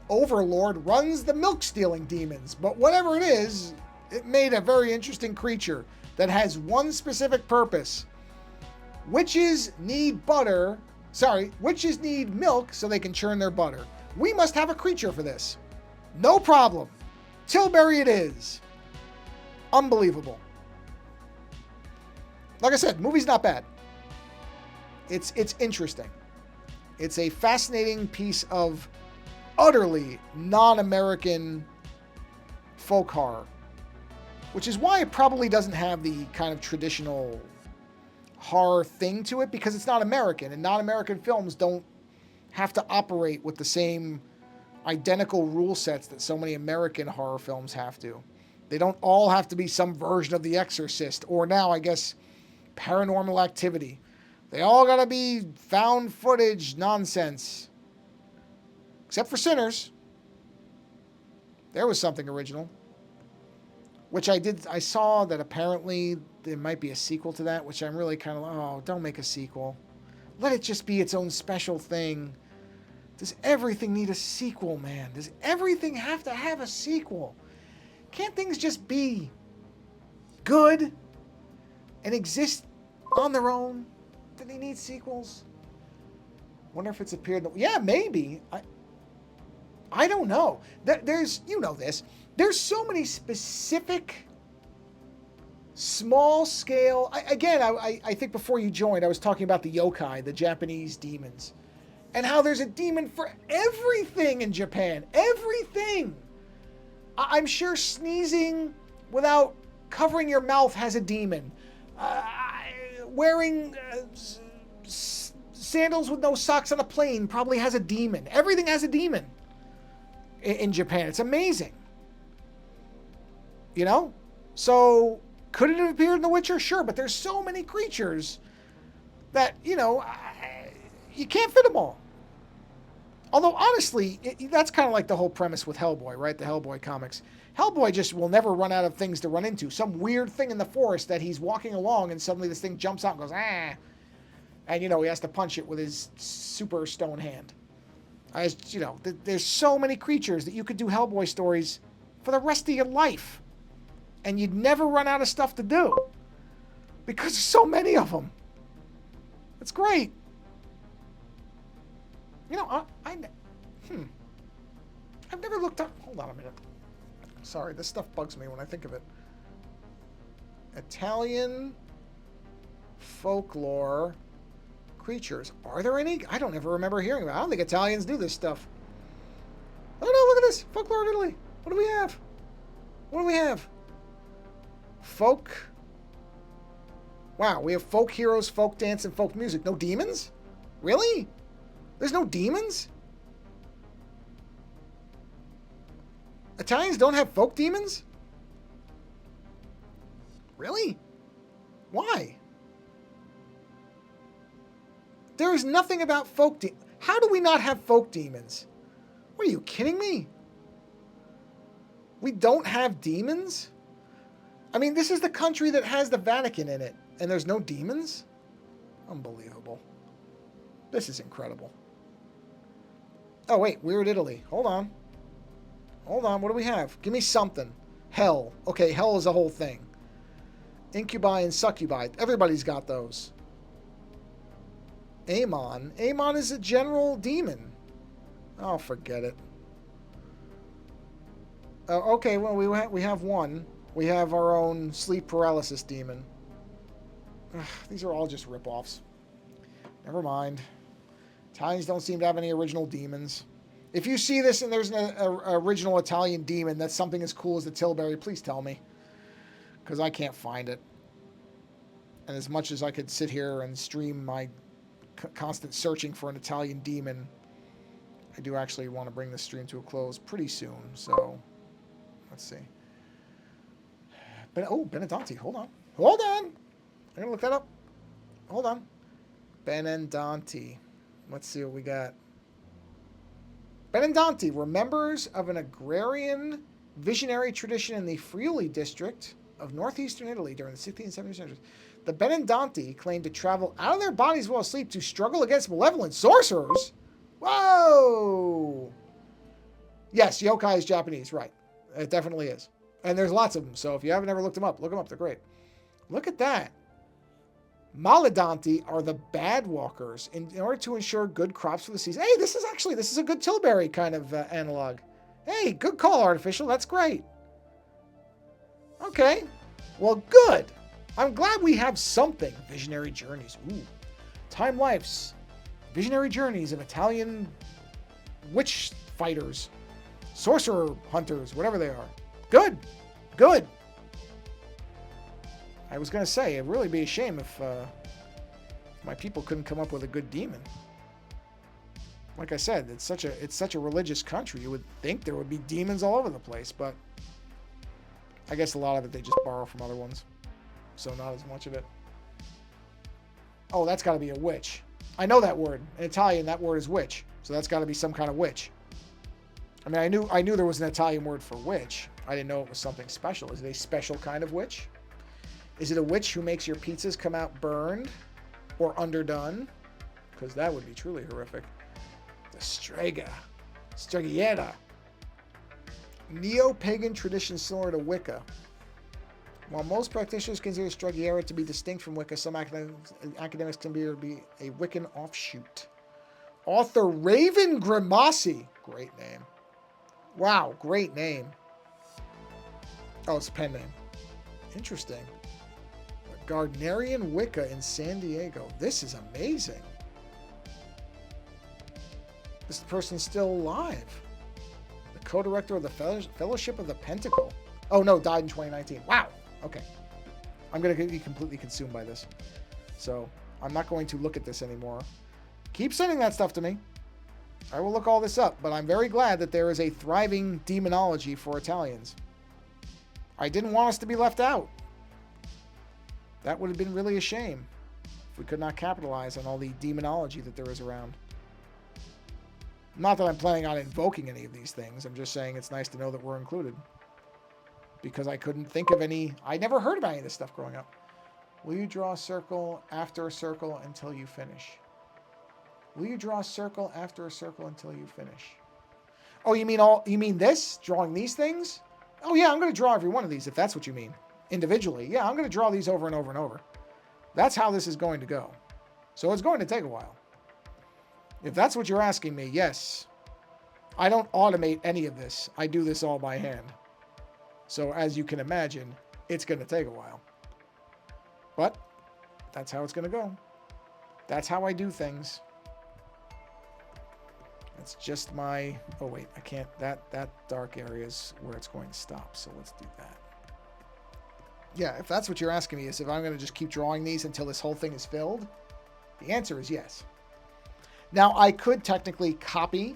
overlord runs the milk-stealing demons, but whatever it is, it made a very interesting creature that has one specific purpose. Witches need butter. Sorry, witches need milk so they can churn their butter. We must have a creature for this. No problem. Tilbury it is. Unbelievable. Like I said, movie's not bad. It's interesting. It's a fascinating piece of utterly non-American folk horror, which is why it probably doesn't have the kind of traditional horror thing to it, because it's not American, and non-American films don't have to operate with the same identical rule sets that so many American horror films have to. They don't all have to be some version of The Exorcist, or now, I guess, Paranormal Activity. They all gotta be found footage nonsense. Except for Sinners. There was something original. Which I saw that apparently there might be a sequel to that, which I'm really kind of, oh, don't make a sequel. Let it just be its own special thing. Does everything need a sequel, man? Does everything have to have a sequel? Can't things just be good and exist on their own? Do they need sequels? Wonder if it's appeared. Yeah, maybe. I don't know. There's, you know this. There's so many specific, small scale. I think before you joined, I was talking about the yokai, the Japanese demons, and how there's a demon for everything in Japan. Everything. I'm sure sneezing without covering your mouth has a demon. Wearing sandals with no socks on a plane probably has a demon. Everything has a demon in Japan. It's amazing. You know? So, could it have appeared in The Witcher? Sure, but there's so many creatures that, you know, you can't fit them all. Although, honestly, that's kind of like the whole premise with Hellboy, right? The Hellboy comics. Hellboy just will never run out of things to run into. Some weird thing in the forest that he's walking along and suddenly this thing jumps out and goes, ah. And, he has to punch it with his super stone hand. There's so many creatures that you could do Hellboy stories for the rest of your life. And you'd never run out of stuff to do. Because there's so many of them. It's great. I've never looked up... Hold on a minute. Sorry, this stuff bugs me when I think of it. Italian folklore creatures. Are there any? I don't ever remember hearing about it. I don't think Italians do this stuff. Oh no, look at this. Folklore of Italy. What do we have? What do we have? Folk. Wow, we have folk heroes, folk dance, and folk music. No demons? Really? There's no demons? Italians don't have folk demons? Really? Why? There is nothing about folk demons. How do we not have folk demons? What are you kidding me? We don't have demons? I mean, this is the country that has the Vatican in it, and there's no demons? Unbelievable. This is incredible. Oh, wait, Weird Italy. Hold on. Hold on, what do we have? Give me something. Hell. Okay, hell is a whole thing. Incubi and succubi. Everybody's got those. Amon. Amon is a general demon. Oh, forget it. Okay, well, we have one. We have our own sleep paralysis demon. Ugh, these are all just rip-offs. Never mind. Italians don't seem to have any original demons. If you see this and there's an original Italian demon that's something as cool as the Tilbury, please tell me. Because I can't find it. And as much as I could sit here and stream my constant searching for an Italian demon, I do actually want to bring this stream to a close pretty soon. So, let's see. Benedante. Hold on. Hold on. I'm going to look that up. Hold on. Benedante. Let's see what we got. Benedante were members of an agrarian visionary tradition in the Friuli district of northeastern Italy during the 16th and 17th centuries. The Benedante claimed to travel out of their bodies while asleep to struggle against malevolent sorcerers. Whoa! Yes, yokai is Japanese, right. It definitely is. And there's lots of them, so if you haven't ever looked them up, look them up. They're great. Look at that. Maledanti are the bad walkers in order to ensure good crops for the season. Hey, this is a good Tilbury kind of analog. Hey, good call, Artificial. That's great. Okay. Well, good. I'm glad we have something. Visionary Journeys. Ooh. Time Lifes. Visionary Journeys of Italian witch fighters. Sorcerer hunters, whatever they are. Good. Good. I was going to say, it'd really be a shame if my people couldn't come up with a good demon. Like I said, it's such a religious country. You would think there would be demons all over the place, but I guess a lot of it they just borrow from other ones. So not as much of it. Oh, that's got to be a witch. I know that word. In Italian, that word is witch. So that's got to be some kind of witch. I mean, I knew there was an Italian word for witch. I didn't know it was something special. Is it a special kind of witch? Is it a witch who makes your pizzas come out burned or underdone? Because that would be truly horrific. The Stregiera. Neo-pagan tradition similar to Wicca. While most practitioners consider Stregiera to be distinct from Wicca, some academics consider it to be a Wiccan offshoot. Author Raven Grimassi. Great name. Wow, great name. Oh, it's a pen name. Interesting. Gardnerian Wicca in San Diego. This is amazing. This person's still alive. The co-director of the Fellowship of the Pentacle. Oh no, died in 2019. Wow. Okay. I'm going to be completely consumed by this. So I'm not going to look at this anymore. Keep sending that stuff to me. I will look all this up, but I'm very glad that there is a thriving demonology for Italians. I didn't want us to be left out. That would have been really a shame if we could not capitalize on all the demonology that there is around. Not that I'm planning on invoking any of these things. I'm just saying it's nice to know that we're included. Because I couldn't think of any... I never heard about any of this stuff growing up. Will you draw a circle after a circle until you finish? Will you draw a circle after a circle until you finish? Oh, you mean this? Drawing these things? Oh yeah, I'm going to draw every one of these if that's what you mean. Individually. Yeah, I'm going to draw these over and over and over. That's how this is going to go. So it's going to take a while. If that's what you're asking me, yes. I don't automate any of this. I do this all by hand. So as you can imagine, it's going to take a while. But that's how it's going to go. That's how I do things. It's just my... Oh, wait. I can't... That dark area is where it's going to stop. So let's do that. Yeah, if that's what you're asking me, is if I'm going to just keep drawing these until this whole thing is filled, the answer is yes. Now, I could technically copy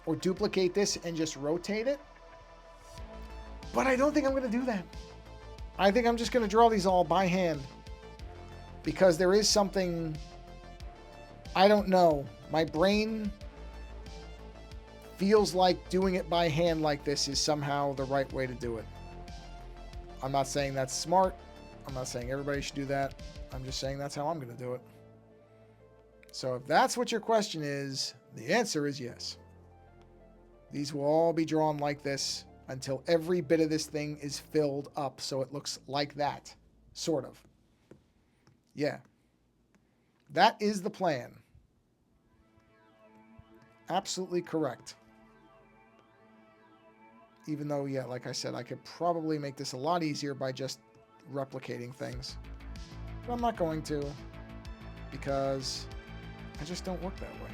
or duplicate this and just rotate it. But I don't think I'm going to do that. I think I'm just going to draw these all by hand. Because there is something... I don't know. My brain feels like doing it by hand like this is somehow the right way to do it. I'm not saying that's smart. I'm not saying everybody should do that. I'm just saying that's how I'm going to do it. So if that's what your question is, the answer is yes. These will all be drawn like this until every bit of this thing is filled up so it looks like that. Sort of. Yeah. That is the plan. Absolutely correct. Even though, yeah, like I said, I could probably make this a lot easier by just replicating things. But I'm not going to, because I just don't work that way.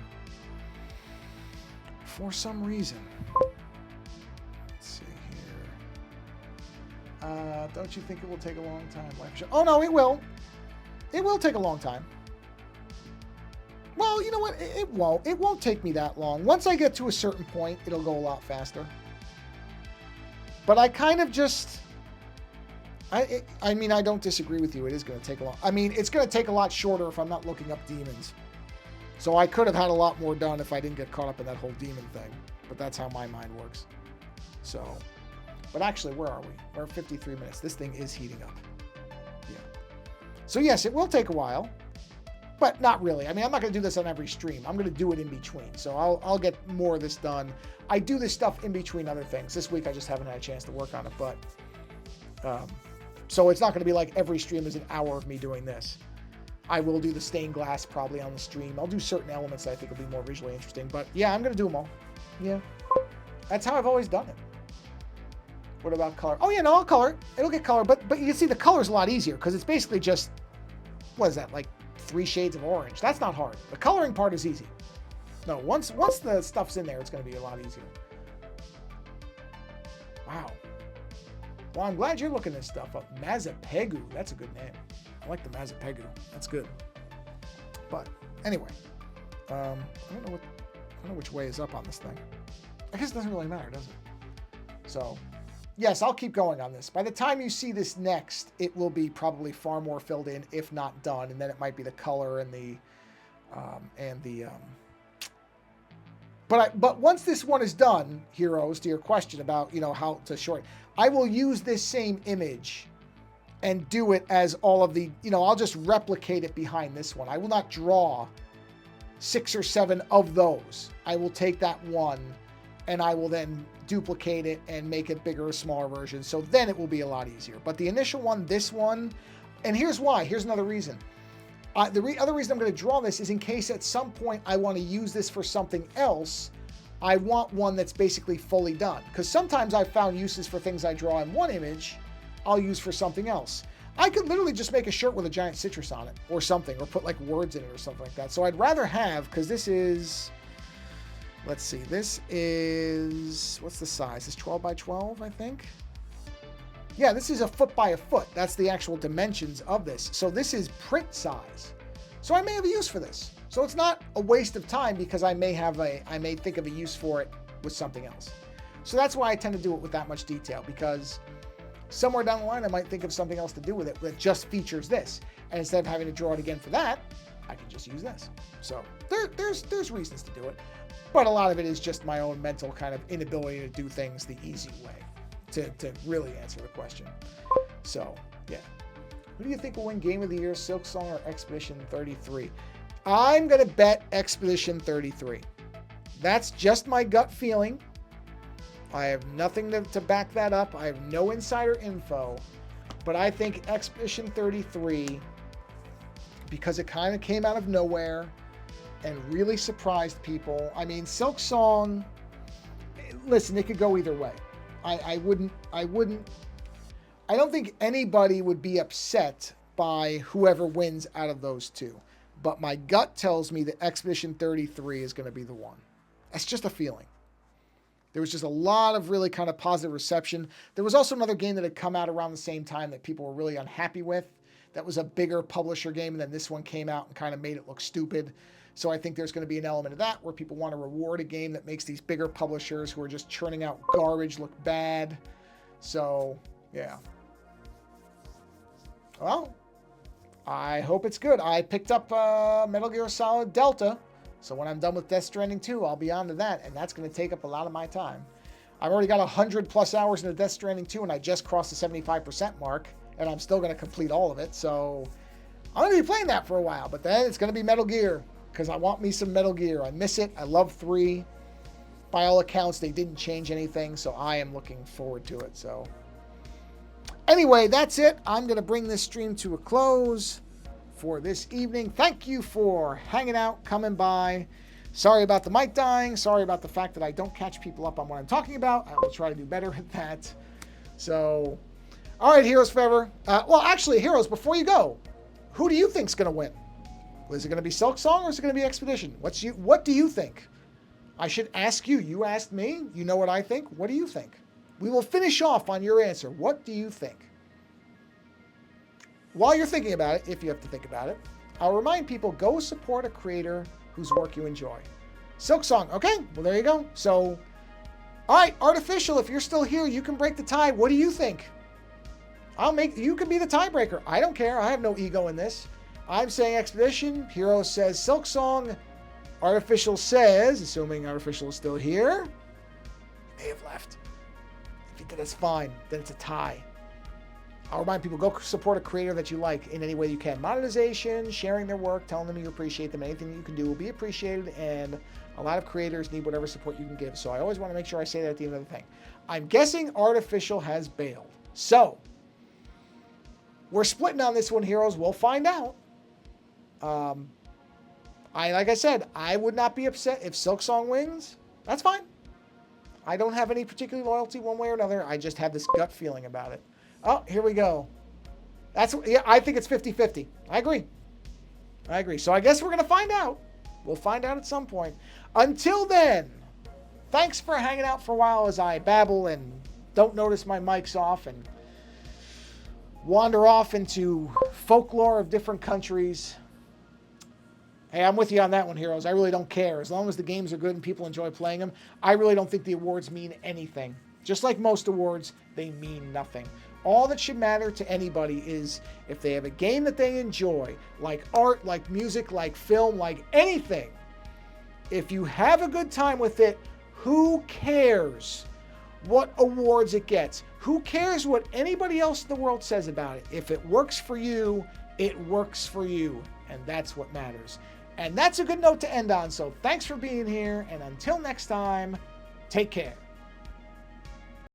For some reason. Let's see here. Don't you think it will take a long time? Oh, no, it will. It will take a long time. Well, you know what? It won't. It won't take me that long. Once I get to a certain point, it'll go a lot faster. But I kind of just... I mean, I don't disagree with you. It is going to take a lot... I mean, it's going to take a lot shorter if I'm not looking up demons. So I could have had a lot more done if I didn't get caught up in that whole demon thing. But that's how my mind works. So... But actually, where are we? We're at 53 minutes. This thing is heating up. Yeah. So yes, it will take a while. But not really. I mean, I'm not going to do this on every stream. I'm going to do it in between. So I'll get more of this done. I do this stuff in between other things. This week, I just haven't had a chance to work on it. But so it's not going to be like every stream is an hour of me doing this. I will do the stained glass probably on the stream. I'll do certain elements that I think will be more visually interesting. But yeah, I'm going to do them all. Yeah. That's how I've always done it. What about color? Oh, yeah, no, I'll color it. It'll get color. But you can see the color's a lot easier because it's basically just, what is that, like 3 shades of orange? That's not hard. The coloring part is easy. No, once the stuff's in there, it's going to be a lot easier. Wow. Well, I'm glad you're looking this stuff up. Mazapegu. That's a good name. I like the Mazapegu. That's good. But anyway, I don't know which way is up on this thing. I guess it doesn't really matter, does it? So, yes, I'll keep going on this. By the time you see this next, it will be probably far more filled in, if not done, and then it might be the color and the But once this one is done, Heroes, to your question about, how to short, I will use this same image and do it as all of the, I'll just replicate it behind this one. I will not draw 6 or 7 of those. I will take that one and I will then duplicate it and make it bigger or smaller version. So then it will be a lot easier. But the initial one, this one, and here's why. Here's another reason. Other reason I'm going to draw this is in case at some point I want to use this for something else, I want one that's basically fully done. Because sometimes I've found uses for things I draw in one image, I'll use for something else. I could literally just make a shirt with a giant citrus on it or something, or put like words in it or something like that. So I'd rather have, because this is, let's see, this is, what's the size? It's 12 by 12, I think. Yeah, this is a foot by a foot. That's the actual dimensions of this. So this is print size. So I may have a use for this. So it's not a waste of time because I may think of a use for it with something else. So that's why I tend to do it with that much detail, because somewhere down the line I might think of something else to do with it that just features this. And instead of having to draw it again for that, I can just use this. So there's reasons to do it. But a lot of it is just my own mental kind of inability to do things the easy way. To really answer the question. So, yeah. Who do you think will win Game of the Year, Silk Song or Expedition 33? I'm going to bet Expedition 33. That's just my gut feeling. I have nothing to back that up. I have no insider info. But I think Expedition 33, because it kind of came out of nowhere and really surprised people. I mean, Silk Song, listen, it could go either way. I don't think anybody would be upset by whoever wins out of those two. But my gut tells me that Expedition 33 is going to be the one. That's just a feeling. There was just a lot of really kind of positive reception. There was also another game that had come out around the same time that people were really unhappy with. That was a bigger publisher game, and then this one came out and kind of made it look stupid. So I think there's going to be an element of that where people want to reward a game that makes these bigger publishers who are just churning out garbage look bad. So, yeah. Well, I hope it's good. I picked up Metal Gear Solid Delta. So when I'm done with Death Stranding 2, I'll be on to that, and that's going to take up a lot of my time. I've already got 100 plus hours into Death Stranding 2, and I just crossed the 75% mark, and I'm still going to complete all of it. So I'm going to be playing that for a while, but then it's going to be Metal Gear, because I want me some Metal Gear. I miss it. I love 3. By all accounts, they didn't change anything, so I am looking forward to it. So anyway, that's it. I'm going to bring this stream to a close for this evening. Thank you for hanging out, coming by. Sorry about the mic dying. Sorry about the fact that I don't catch people up on what I'm talking about. I will try to do better at that. So, all right, Heroes Forever. Well, actually, Heroes, before you go, who do you think's going to win? Is it going to be Silk Song or is it going to be Expedition? What do you think? I should ask you. You asked me. You know what I think. What do you think? We will finish off on your answer. What do you think? While you're thinking about it, if you have to think about it, I'll remind people, go support a creator whose work you enjoy. Silk Song. Okay, well, there you go. So, all right, Artificial, if you're still here, you can break the tie. What do you think? You can be the tiebreaker. I don't care. I have no ego in this. I'm saying Expedition. Hero says Silk Song. Artificial says, assuming Artificial is still here, he may have left. If he did, that's fine. Then it's a tie. I'll remind people, go support a creator that you like in any way you can. Monetization, sharing their work, telling them you appreciate them. Anything that you can do will be appreciated, and a lot of creators need whatever support you can give. So I always want to make sure I say that at the end of the thing. I'm guessing Artificial has bailed. So we're splitting on this one, Heroes. We'll find out. Like I said, I would not be upset if Silk Song wins. That's fine. I don't have any particular loyalty one way or another. I just have this gut feeling about it. Oh, here we go. I think it's 50-50. I agree. So I guess we're going to find out. We'll find out at some point. Until then, thanks for hanging out for a while as I babble and don't notice my mic's off and wander off into folklore of different countries. Hey, I'm with you on that one, Heroes. I really don't care. As long as the games are good and people enjoy playing them, I really don't think the awards mean anything. Just like most awards, they mean nothing. All that should matter to anybody is if they have a game that they enjoy, like art, like music, like film, like anything. If you have a good time with it, who cares what awards it gets? Who cares what anybody else in the world says about it? If it works for you, it works for you. And that's what matters. And that's a good note to end on. So thanks for being here. And until next time, take care.